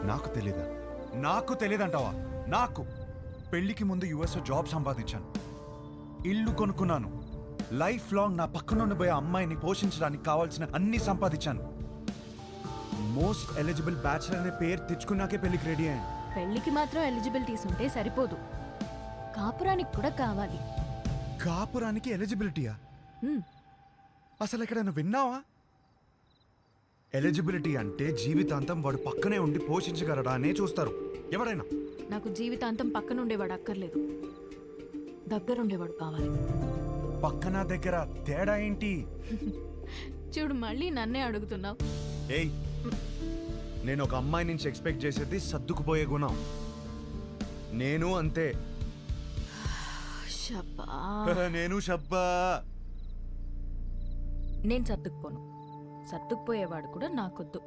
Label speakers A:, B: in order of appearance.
A: నాకు తెలీదంటావా? నాకు పెళ్లికి ముందు యుఎస్లో జాబ్ సంపాదించాను, ఇల్లు కొనుక్కున్నాను, లైఫ్ లాంగ్ నా పక్కన ఉండిపోయే అమ్మాయిని పోషించడానికి కావాల్సిన అన్ని సంపాదించాను. మోస్ట్ ఎలిజిబుల్ బ్యాచిలర్ అనే పేరు తెచ్చుకున్నాకే పెళ్లికి రెడీ అయ్యాను.
B: పెళ్లికి మాత్రం ఎలిజిబిలిటీస్ ఉంటే సరిపోదు, కాపురానికి కూడా కావాలి.
A: కాపురానికి ఎలిజిబిలిటీయా?
B: హ్మ్.
A: అసలు ఎక్కడైనా విన్నావా? ఎలిజిబిలిటీ అంటే జీవితాంతం వాడు పక్కనే ఉండి పోషించగలడా అనే చూస్తారు ఎవరైనా.
B: నాకు జీవితాంతం పక్కనుండేవాడు అక్కర్లేదు, దగ్గరుండేవాడు కావాలి.
A: పక్కన దగ్గర తేడా ఏంటి?
B: చూడు, మళ్ళీ నన్నే అడుగుతున్నావు.
A: ఏయ్, నేను ఒక అమ్మాయి నుంచి ఎక్స్పెక్ట్ చేసేది సర్దుకుపోయే గుణం. నేను అంతే.
B: షబ్బా.
A: నేను షబ్బా.
B: నేను సర్దుకుపోను, సర్దుకుపోయేవాడు కూడా నాకొద్దు.